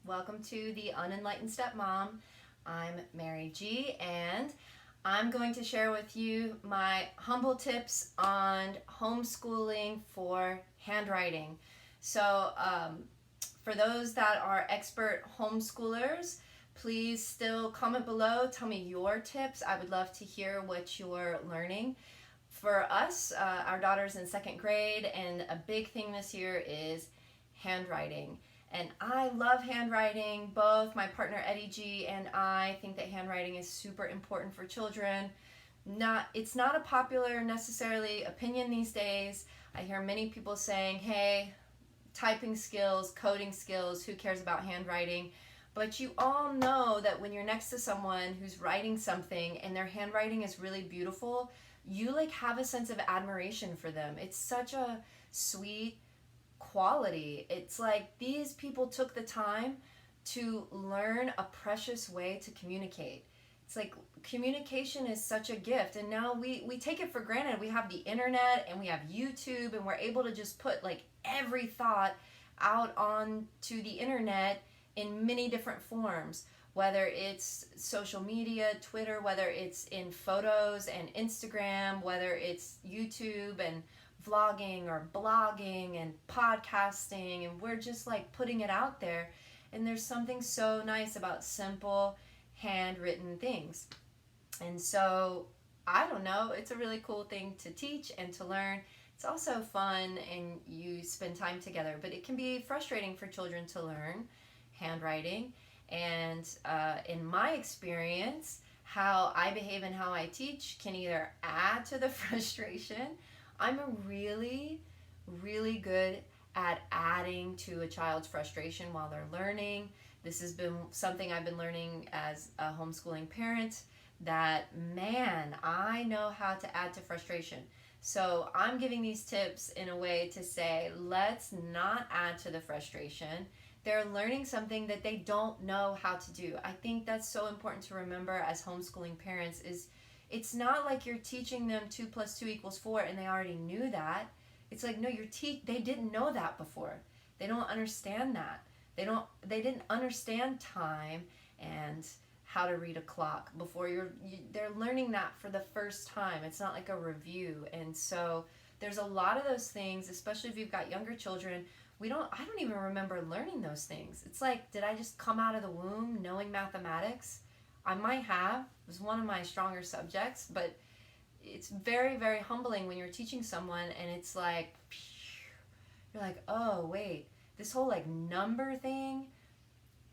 Welcome to the Unenlightened Stepmom. I'm Mary G, and I'm going to share with you my humble tips on homeschooling for handwriting. So, for those that are expert homeschoolers, please still comment below. Tell me your tips. I would love to hear what you're learning. For us, our daughter's in second grade, and a big thing this year is handwriting. And I love handwriting. Both my partner Eddie G and I think that handwriting is super important for children. It's not a popular necessarily opinion these days. I hear many people saying, hey, typing skills, coding skills, who cares about handwriting? But you all know that when you're next to someone who's writing something and their handwriting is really beautiful, you like have a sense of admiration for them. It's such a sweet quality. It's like these people took the time to learn a precious way to communicate. It's like communication is such a gift, and now we take it for granted. We have the internet and we have YouTube, and we're able to just put like every thought out onto the internet in many different forms, whether it's social media, Twitter, whether it's in photos and Instagram, whether it's YouTube and vlogging or blogging and podcasting, and we're just like putting it out there. And there's something so nice about simple handwritten things. And so, I don't know, it's a really cool thing to teach and to learn. It's also fun and you spend time together, but it can be frustrating for children to learn handwriting. And in my experience, how I behave and how I teach can either add to the frustration. I'm really, really good at adding to a child's frustration while they're learning. This has been something I've been learning as a homeschooling parent, that, man, I know how to add to frustration. So I'm giving these tips in a way to say, let's not add to the frustration. They're learning something that they don't know how to do. I think that's so important to remember as homeschooling parents. Is it's not like you're teaching them 2 + 2 = 4 and they already knew that. It's like, no, they didn't know that before. They don't understand that. They didn't understand time and how to read a clock before they're learning that for the first time. It's not like a review. And so there's a lot of those things, especially if you've got younger children. I don't even remember learning those things. It's like, did I just come out of the womb knowing mathematics? I might have. It was one of my stronger subjects, but it's very, very humbling when you're teaching someone and it's like, you're like, oh, wait, this whole like number thing,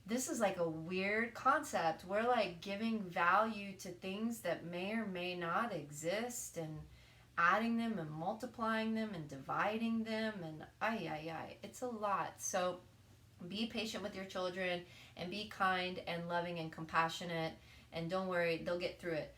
this is like a weird concept. We're like giving value to things that may or may not exist and adding them and multiplying them and dividing them, and it's a lot. So be patient with your children and be kind and loving and compassionate, and don't worry, they'll get through it.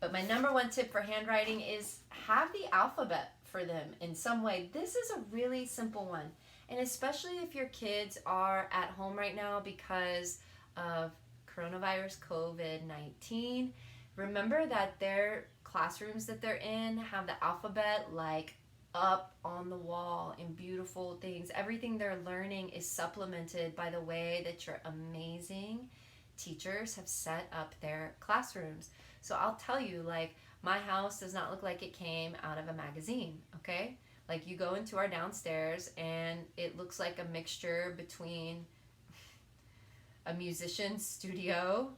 But my number one tip for handwriting is have the alphabet for them in some way. This is a really simple one, and especially if your kids are at home right now because of coronavirus COVID-19, remember that their classrooms that they're in have the alphabet like up on the wall in beautiful things. Everything they're learning is supplemented by the way that your amazing teachers have set up their classrooms. So I'll tell you, like, my house does not look like it came out of a magazine, okay? Like, you go into our downstairs and it looks like a mixture between a musician's studio,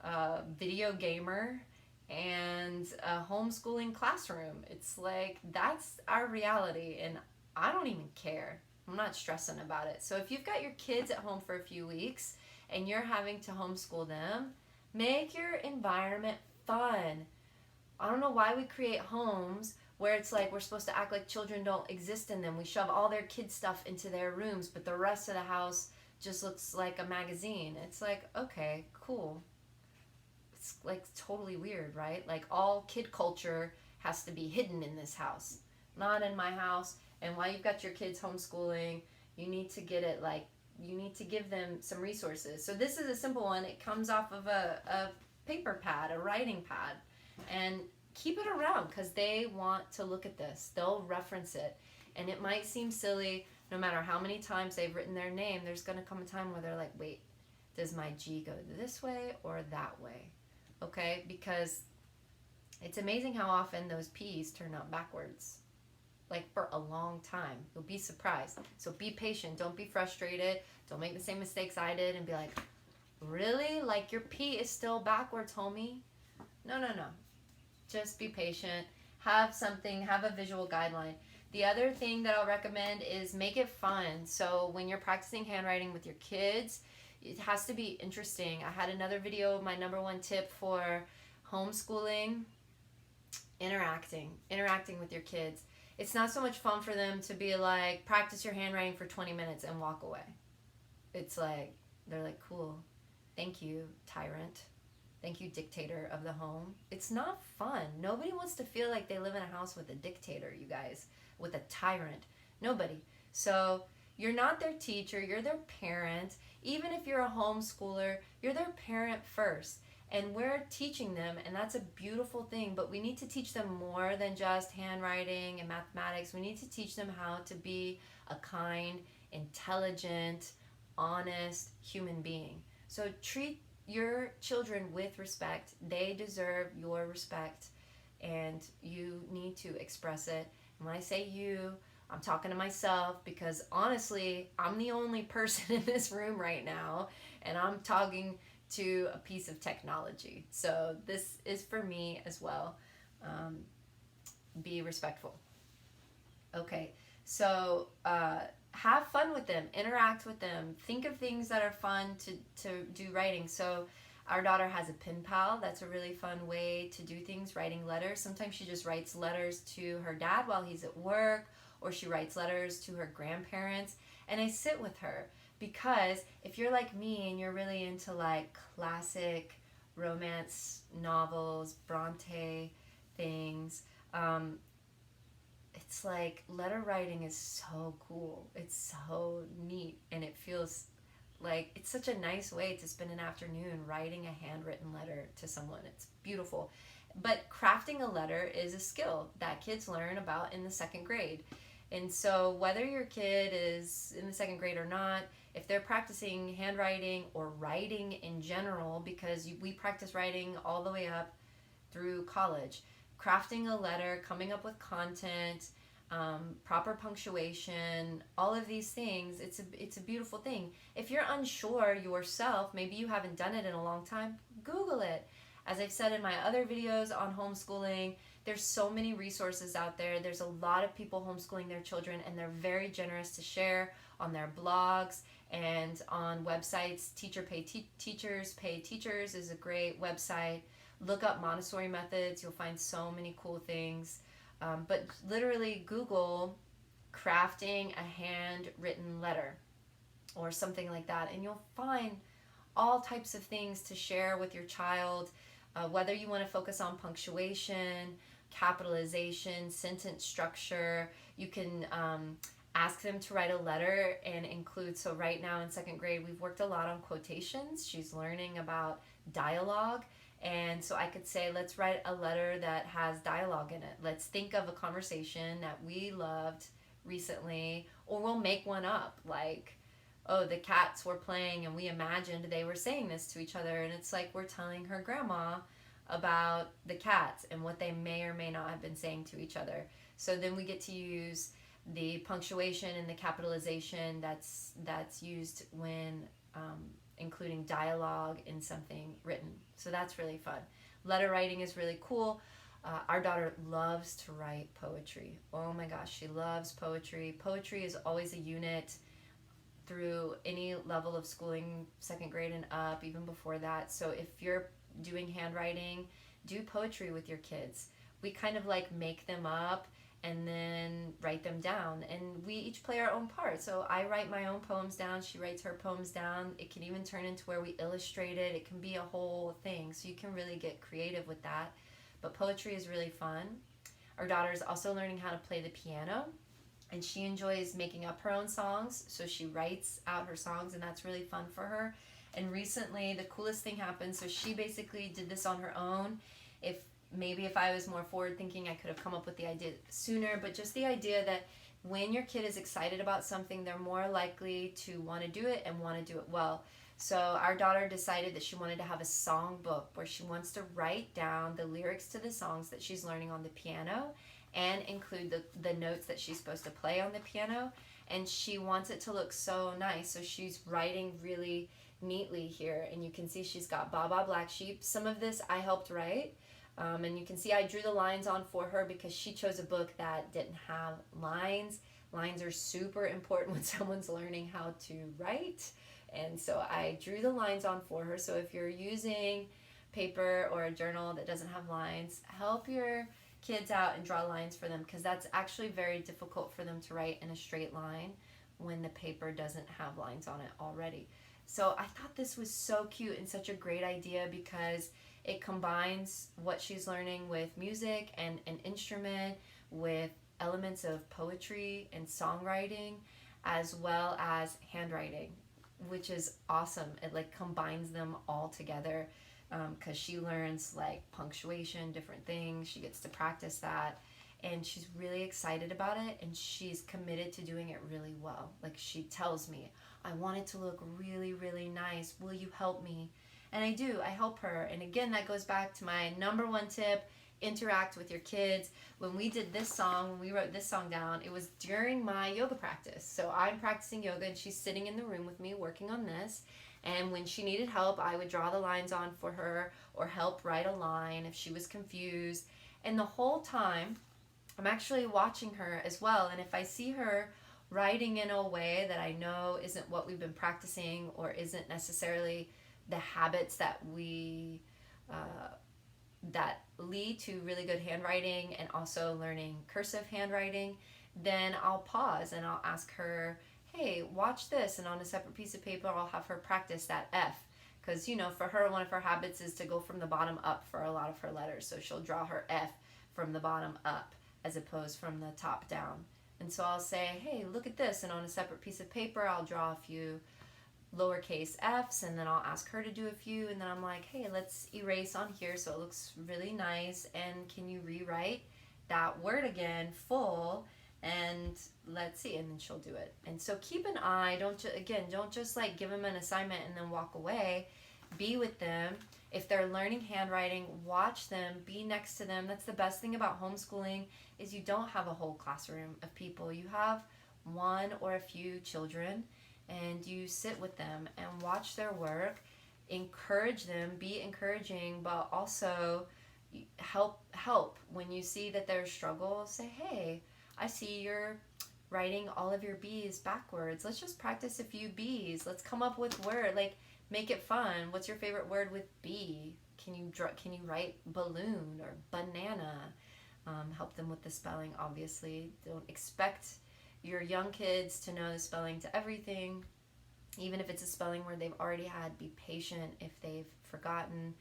a video gamer, and a homeschooling classroom. It's like, that's our reality, and I don't even care. I'm not stressing about it. So if you've got your kids at home for a few weeks and you're having to homeschool them, make your environment fun. I don't know why we create homes where it's like we're supposed to act like children don't exist in them. We shove all their kid stuff into their rooms, but the rest of the house just looks like a magazine. It's like, okay, cool. It's like totally weird, right? Like all kid culture has to be hidden in this house, not in my house. And while you've got your kids homeschooling, you need to get it like, you need to give them some resources. So this is a simple one. It comes off of a paper pad, a writing pad, and keep it around because they want to look at this. They'll reference it. And it might seem silly, no matter how many times they've written their name, there's going to come a time where they're like, wait, Does my G go this way or that way? Okay, because it's amazing how often those P's turn out backwards. Like for a long time. You'll be surprised. So be patient. Don't be frustrated. Don't make the same mistakes I did and be like, really? Like your P is still backwards, homie? No. Just be patient. Have a visual guideline. The other thing that I'll recommend is make it fun. So when you're practicing handwriting with your kids, it has to be interesting. I had another video, my number one tip for homeschooling, interacting with your kids. It's not so much fun for them to be like, practice your handwriting for 20 minutes and walk away. It's like, they're like, cool. Thank you, tyrant. Thank you, dictator of the home. It's not fun. Nobody wants to feel like they live in a house with a dictator, you guys, with a tyrant. Nobody. So you're not their teacher, you're their parent. Even if you're a homeschooler, you're their parent first. And we're teaching them, and that's a beautiful thing, but we need to teach them more than just handwriting and mathematics. We need to teach them how to be a kind, intelligent, honest human being. So treat your children with respect. They deserve your respect, and you need to express it. And when I say you, I'm talking to myself, because honestly, I'm the only person in this room right now, and I'm talking to a piece of technology. So this is for me as well. Be respectful. Okay, so have fun with them, interact with them, think of things that are fun to do writing. So our daughter has a pen pal. That's a really fun way to do things, writing letters. Sometimes she just writes letters to her dad while he's at work, or she writes letters to her grandparents, and I sit with her. Because if you're like me and you're really into like classic romance novels, Bronte things, it's like letter writing is so cool. It's so neat, and it feels like it's such a nice way to spend an afternoon writing a handwritten letter to someone. It's beautiful. But crafting a letter is a skill that kids learn about in the second grade. And so whether your kid is in the second grade or not, if they're practicing handwriting or writing in general, because we practice writing all the way up through college, crafting a letter, coming up with content, proper punctuation, all of these things, it's a beautiful thing. If you're unsure yourself, maybe you haven't done it in a long time, Google it. As I've said in my other videos on homeschooling, there's so many resources out there. There's a lot of people homeschooling their children, and they're very generous to share on their blogs and on websites. Teachers Pay Teachers is a great website. Look up Montessori methods. You'll find so many cool things. But literally Google crafting a handwritten letter or something like that, and you'll find all types of things to share with your child, whether you want to focus on punctuation, capitalization, sentence structure. You can ask them to write a letter and include, so right now in second grade, we've worked a lot on quotations. She's learning about dialogue. And so I could say, let's write a letter that has dialogue in it. Let's think of a conversation that we loved recently, or we'll make one up, like, oh, the cats were playing and we imagined they were saying this to each other, and it's like we're telling her grandma about the cats and what they may or may not have been saying to each other. So then we get to use the punctuation and the capitalization that's used when including dialogue in something written. So that's really fun. Letter writing is really cool. Our daughter loves to write poetry. Oh my gosh, she loves poetry. Poetry is always a unit through any level of schooling, second grade and up, even before that. So if you're doing handwriting, do poetry with your kids. We kind of like make them up and then write them down, and we each play our own part. So I write my own poems down, she writes her poems down. It can even turn into where we illustrate it. It can be a whole thing, so you can really get creative with that. But poetry is really fun. Our daughter is also learning how to play the piano, and she enjoys making up her own songs, so she writes out her songs, and that's really fun for her. And recently, the coolest thing happened. So she basically did this on her own. If I was more forward thinking, I could have come up with the idea sooner, but just the idea that when your kid is excited about something, they're more likely to want to do it and want to do it well. So our daughter decided that she wanted to have a song book where she wants to write down the lyrics to the songs that she's learning on the piano and include the notes that she's supposed to play on the piano. And she wants it to look so nice. So she's writing really neatly here. And you can see she's got Baba Black Sheep. Some of this I helped write. And you can see I drew the lines on for her because she chose a book that didn't have lines. Lines are super important when someone's learning how to write. And so I drew the lines on for her. So if you're using paper or a journal that doesn't have lines, help your kids out and draw lines for them, because that's actually very difficult for them to write in a straight line when the paper doesn't have lines on it already. So I thought this was so cute and such a great idea because it combines what she's learning with music and an instrument, with elements of poetry and songwriting, as well as handwriting, which is awesome. It like combines them all together, because she learns like punctuation, different things. She gets to practice that, and she's really excited about it, and she's committed to doing it really well. Like, she tells me, I want it to look really, really nice. Will you help me? And I do. I help her. And again, that goes back to my number one tip: interact with your kids. When we did this song, when we wrote this song down, it was during my yoga practice. So I'm practicing yoga and she's sitting in the room with me working on this. And when she needed help, I would draw the lines on for her or help write a line if she was confused. And the whole time, I'm actually watching her as well. And if I see her writing in a way that I know isn't what we've been practicing or isn't necessarily the habits that we that lead to really good handwriting and also learning cursive handwriting, then I'll pause and I'll ask her, hey, watch this. And on a separate piece of paper, I'll have her practice that F. Because, you know, for her, one of her habits is to go from the bottom up for a lot of her letters. So she'll draw her F from the bottom up as opposed from the top down. And so I'll say, hey, look at this. And on a separate piece of paper, I'll draw a few lowercase f's, and then I'll ask her to do a few, and then I'm like, hey, let's erase on here so it looks really nice, and can you rewrite that word again full, and let's see, and then she'll do it. And so keep an eye. Don't just like give them an assignment and then walk away. Be with them. If they're learning handwriting, watch them, be next to them. That's the best thing about homeschooling, is you don't have a whole classroom of people. You have one or a few children, and you sit with them and watch their work, encourage them, be encouraging, but also help when you see that there's struggle. Say, hey, I see you're writing all of your B's backwards. Let's just practice a few B's. Let's come up with word, like make it fun. What's your favorite word with B? Can you write balloon or banana? Help them with the spelling, obviously. Don't expect your young kids to know the spelling to everything. Even if it's a spelling word they've already had, be patient if they've forgotten.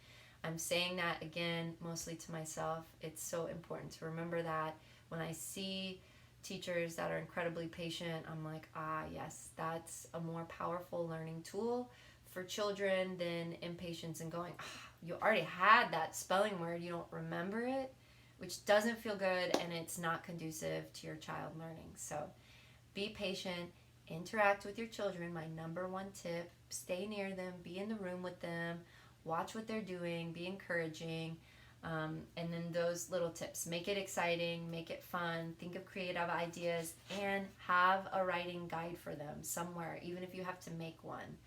I'm saying that again, mostly to myself. It's so important to remember that. When I see teachers that are incredibly patient, I'm like, yes, that's a more powerful learning tool for children than impatience and going, you already had that spelling word, you don't remember it, which doesn't feel good, and it's not conducive to your child learning. So be patient, interact with your children. My number one tip: stay near them, be in the room with them, watch what they're doing, be encouraging. And then those little tips: make it exciting, make it fun, think of creative ideas, and have a writing guide for them somewhere. Even if you have to make one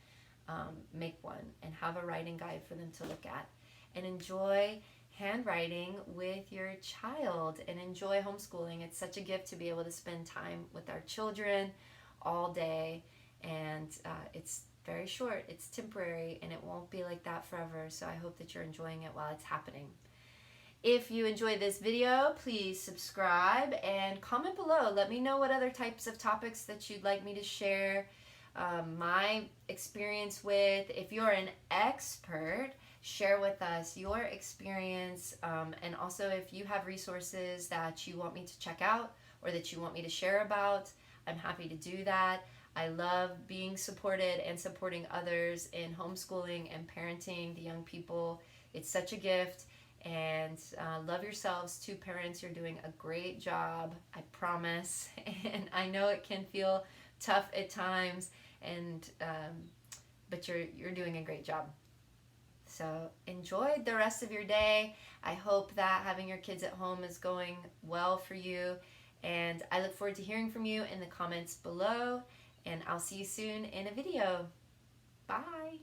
and have a writing guide for them to look at. And enjoy handwriting with your child, and enjoy homeschooling. It's such a gift to be able to spend time with our children all day, and it's very short, it's temporary, and it won't be like that forever. So I hope that you're enjoying it while it's happening. If you enjoyed this video, please subscribe and comment below. Let me know what other types of topics that you'd like me to share my experience with. If you're an expert, share with us your experience, and also if you have resources that you want me to check out or that you want me to share about, I'm happy to do that. I love being supported and supporting others in homeschooling and parenting the young people. It's such a gift, and love yourselves too, parents. You're doing a great job, I promise. And I know it can feel tough at times, and but you're doing a great job. So enjoy the rest of your day. I hope that having your kids at home is going well for you, and I look forward to hearing from you in the comments below, and I'll see you soon in a video. Bye.